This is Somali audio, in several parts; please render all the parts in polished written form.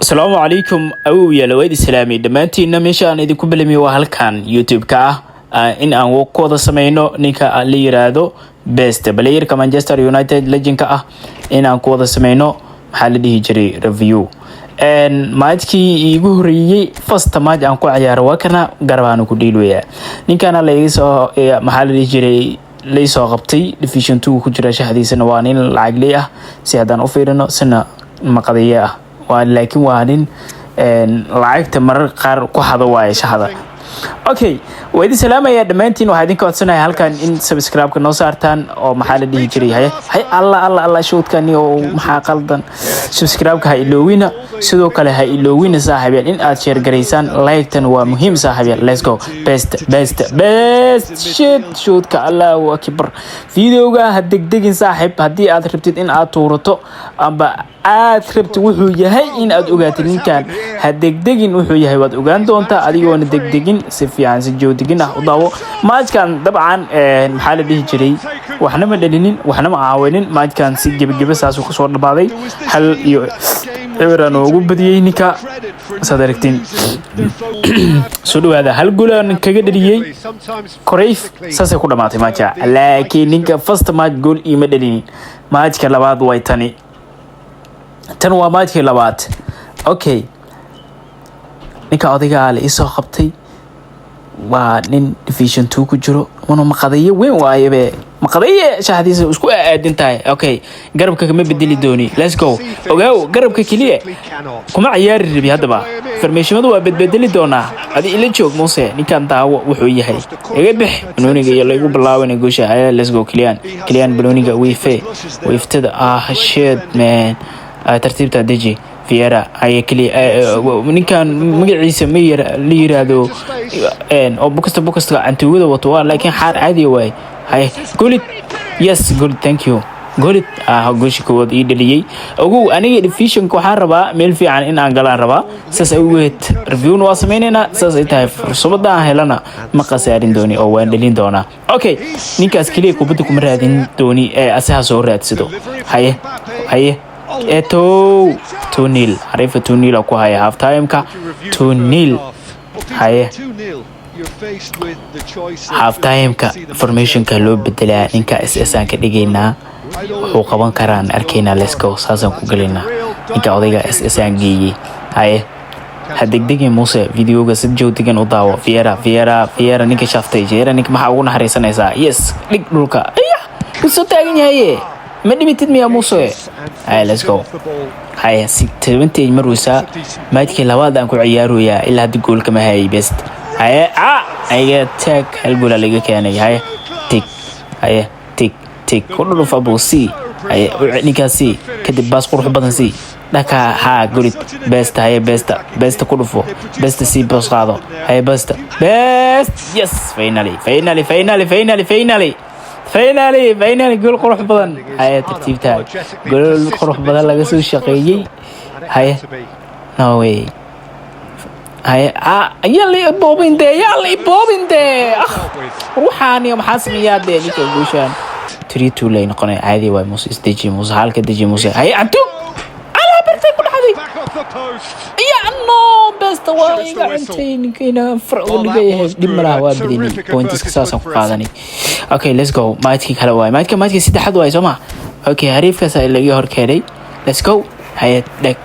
السلام عليكم أو يا لويد السلامي دمانتي نمشي أنا إذا كبلمي وهالكان يوتيوب إن أنا وقوة سمينو نيكا اللي يرادو بيست بلاير كمانشستر يونايتد لجين إن أنا قوة سمينو محل دي هجري ريفيو maajkii iigu horeeyay first match aan ku ciyaaro waa kana garabaan ku dhiilweeyaa ninkan la iga soo maxaa la jiray la soo qabtay division 2 ku jira shaxdiisana waa nin lacag leh ah si hadaan u fiirino sana maqadiye ah waa laakiin waa nin lacagta marar qaar ku hado waay shaxda okay waydi salaamaya dhamaantiin waxa idin codsanahay halkan in subscribe ka noo saartaan oo maxaa la dhihi jiray hay alla shoodkani oo maxaa qaldan subscribe ka ha iloowina sidoo kale ha iloowina saaxiibayaal in aad share gareysaan like tan waa muhiim saaxiibayaal let's go best shit shoodka Allahu akbar videoga ha degdegin saaxiib hadii aad rabtid in aad tuurato amba aad rabtid wuxuu yahay in aad ogaatid ninkan ha degdegin wuxuu yahay waad ogaan doontaa adigoo degdegin si fiican si joogin ah u daawo maajkan dabcan maxaa la dhihi jiray waxna ma dhalinin waxna ma caawinin maajkan si gabagaba saas uu soo dhabaaday hal iyo eberan ugu badiyay ninka sadaragtiin soo dhawaada hal gool kaga dhaliyay Cruyff saasay ku dhamaatay maaja laakiin ninka first match goal ima dhalinin maajka labaad way tani tan waa maajka labaad okay ninka odayga la isoo qabtay waa nin division 2 ku jiro wana maqadiye weyn waaye maqadiye shaxdiisa isku aadintahay okay garabka kama bedeli dooni let's go ogow garabka kaliya kuma ciyaari rabi hadaba farmeeshimadu waa bedeli doona adi ila joog Muuse ninkan daawo wuxuu yahay iga bix banooniga iyo lagu bilaabana goosha let's go Kylian banooniga weeftada shit man tartiibta deji Vieira ay kali ninkan magaciisa ma yiraahdo oo bukasta antugada wato laakiin xaar caadi way hay golit yes good thank you golit gooshi kood ii dhaliyay ogow aniga division ku waxaan rabaa meel fiican in aan galaan rabaa saas ay weet review waa sameynayna saas ay tahay fursada aan helana ma qasaarin dooni oo waan dhalin doona okay ninkaas kaliya kubadda kuma raadin dooni asaha soo raadsado haye eto 2-0 عرفت 2-0 ku haya half time ka 2-0 haye half time ka formation ka loo bedelaa ninka SSan ka dhigeynaa wuxuu qaban karaan arkeyna let's go saasan ku galina ninka odayga SSan geeyay haye hadegdegin Muuse videoga si joogtigan u daawo Vieira ninka shaftay jeera ninka maxaa ugu naxariisanaysaa yes dhig dhulka soo taagan yahay ما دمتد ميا موسى let's go هاي 70 مروسا ما تكي لوادا انكو عيارو يا إلا هاد الجول كما هاي بيست هاي تاك هالجول اللي كاني هاي تيك كله فابو سي هاي نيكا سي كدب باس قروح بدن سي دكا ها قولت بيست هاي بيست كله فو بيست سي باس قاضو هاي بيست يس فاينالي قول قروح بدن هاي ترتيب تاعي قول قروح بدن لقى سو شقيي هاي no way هاي يلا بوبين ده روحاني ومحاسميات ده ليك الجوشان 3-2 لين قناة عادي واي موسى استجي موسى حالك دجي موسى هاي عدو على برتي كل حدي يا نو بس واي قاعدين كنا فرق ولقيه دي مراه وابديني بوينتس كساسا قادني اوكي ليتس جو مايتكي كلا واي مايتكي سدحد واي سما اوكي هريف كاس اللي هور كيري ليتس جو هاي دك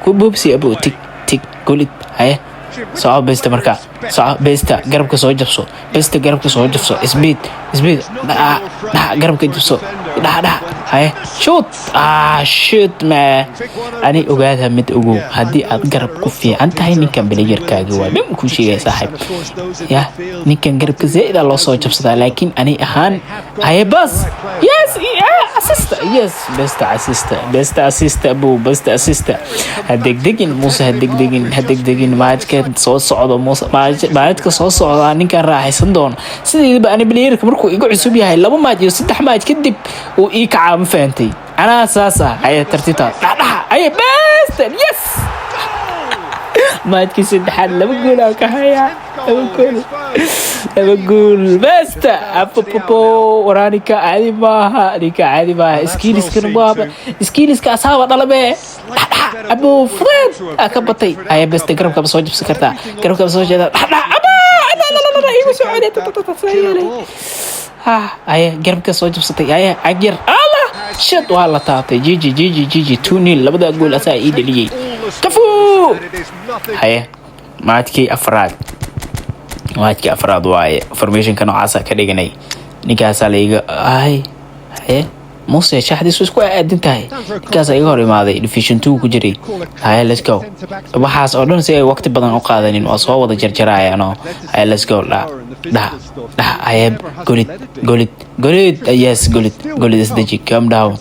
بوبسي ابو تيك قولت هاي صعب بيست مركا صعب بيست قربك سو جبسو اسبيد قربك جبسو هاي شوت شوت ما اني اوغادها مد اوغو هدي اد قرب كفي انت هاي نكن بلايركاغي waa dhim ku sheegay saaxib ya ninkan garabka zeeda loo soo jabsadaa laakiin ani ahaan ay bas yes best assist hadegdegin Muuse hadegdegin maajka soo socdo Muuse maajka soo socda ninkan raaxaysan doon sidii ani balaayirka markuu igu cusub yahay laba maaj iyo saddex maaj kadib oo ii kaca ma faantay ana asaasa ay tartiibta ay best yes maajki saddexaad laba gool ka haya أقول بس أبو ورانيكا عادي ما نيكا عادي ما سكيلس كنبابا سكيلس كأصحاب طلبة أبو فريد أكبتي هاي بس تقرب كبسوج بسكرتا قرب كبسوج هذا أبا لا إيه مسوي تتسيلي هاي قرب كبسوج بسطي هاي أجر الله شد والله تعطي جي توني لبدا أقول أسايد لي كفو هاي ما تكي أفراد واجك أفراد واي فورميشن كانوا عسى كريجني نكاسة ليجا هاي موسى شاهد يسوس كوا أدنتاي نكاسة يقول ما ذي ديفيشن 2 كجري هاي let's go وحاس أردن سي وقت بدن أقادنين وأصوات وضع جرجراي أنا هاي let's go لا هاي قولت yes قولت استجي calm down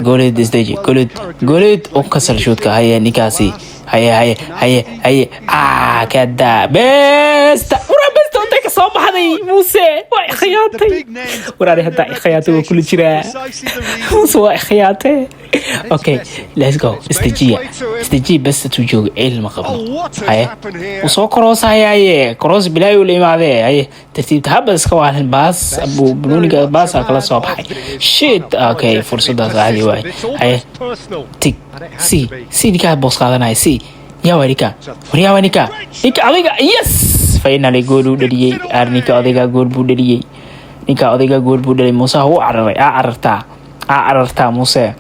قولت استجي قولت وكسر شوتك هاي نكاسي هاي كذا بس أنتك صوب هذي موسى واي خياطي وراني هدا خياطي وكل شيء موسى واي خياطي أوكي let's go استجي بس توجو علم قبل هاي وصو كروس هاي كروس بلاي ولا ما هاي ترتيب تهبس كوالن باس أبو بنوني باس أكل صوب هاي شيت أوكي فرصة ده هذه واي هاي تك سي دي كات بوس قادنا سي يا وريكا نيكا أذيك يس فإنالي جول بدري أرنيكا أذيك جول بدري نيكا أذيك جول بدري موسى هو عررتا موسى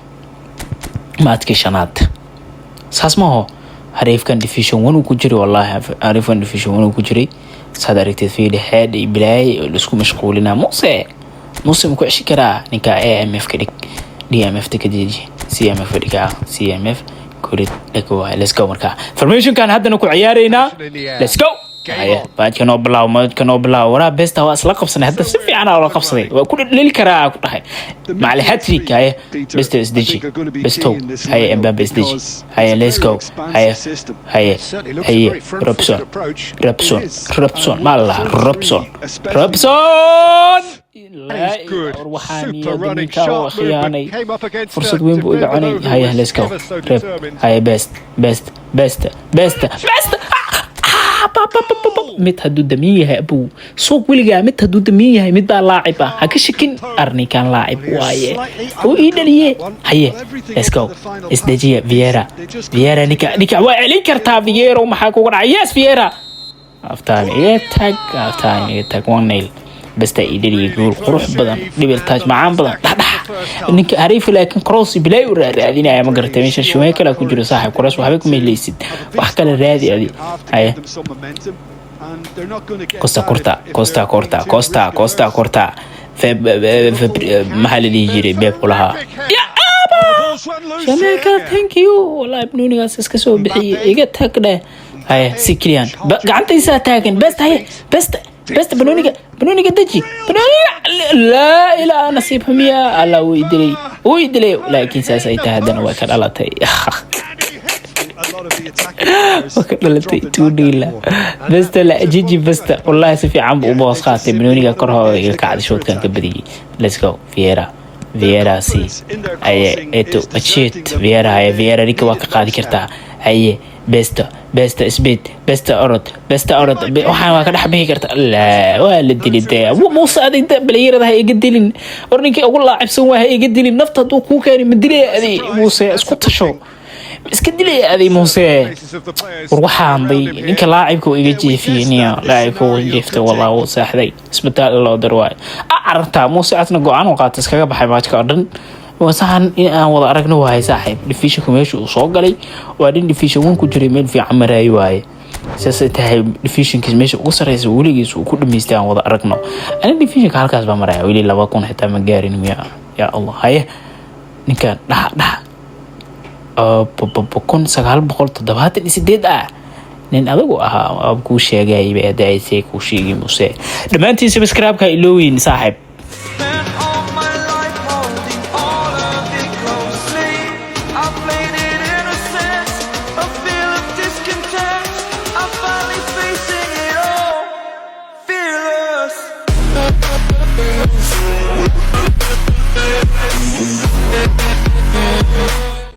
ما تكشنات ساسمه عارف كان ديفيشن ونو كجري والله عارف كان ديفيشن ونو كجري صدرت في هذا بلاي لسكو مشغولنا موسى مكوعش كرا نيكا AMF كديك DMF تكديجي CMF كديكا CMF كوريت لكو let's go مركا فرميشن كان هذا نكو عيارينا let's go هيا بعد كانوا بلاو ورا بيستا واصل قبصنا هذا سفي انا ولا قبصني وكل للكرا كنت مع الهاتريك هيا بيست اس دي جي بيستو هيا امبابي اس دي جي هيا let's go هيا روبسون ما الله روبسون لا روحاني دميكا وخياني فرصة وين بو إقعاني هيا let's go هيا بيست mid hadduu damiin yahay abuu suuq weligaa mid hadduu damiin yahay mid baa laaciba ha ka shakin arnikan laacib waaye uu ii dhaliye haye let's go isdejiya Vieira nika waa celin kartaa Vieira maxaa kugu dhacay yes Vieira aftaan iga tag 1-0 basta ii dhaliye gool qurux badan dhibil taaj macaan badan ninka عارف لكن كروس بلاي ورادينا ما قررت مش شويه كلا كجرو صاحب كروس وحبك ما ليسد wax kale raadi adi hay Costa Corta في محل اللي يجري بيب كلها يا ابا شميكا ثانك يو والله ابنوني اساس كسو بخي ايغا تاكده هاي سكريان غعنتيسا تاكن بس بنوني دجي لا إله نصيبهم يا الله ويدلي لكن ساسي تهدنا وكان الله تي وكلتي توديلا بس لا جيجي بس والله سفي عم وباص خاطي بنوني كره كعد شوت كان كبدي let's go Vieira سي اي اتو اتشيت Vieira ريك واك قادي كرتا هي بست اسبيد بست أرد وحنا كده حبيه كرت لا والدي لده موسى هذا بلاير ده هيجدلين أرنيك أقول لاعب سواه هيجدلين نفط دو كوكاني مدري هذه موسى اسكت شو اسكدلي هذه موسى وروحها عندي إنك لاعبكو يجي فيني لاعبكو جفته والله وساحدي اسم التالي الله درواي أعرفها موسى أتنا قوان وقاتس كذا بحيمات كاردن وصحن إن وضع ركنه وهاي صاحب دفيش كميش وصاق علي وبعدين دفيش وين كجري ميل في عمره واي ساستها دفيش كميش وصار يسوليس وكل ميستان وضع ركنه أنا دفيش كهالكاس بمره ويلي لا بكون حتى مجارين يا الله هاي نكان ده بكون سجال بقول تدبات الإسداد nin adagu ahaa abku sheegay bay daayay ku sheegay Muuse dhamaantii subscribe ka ilowin saaxib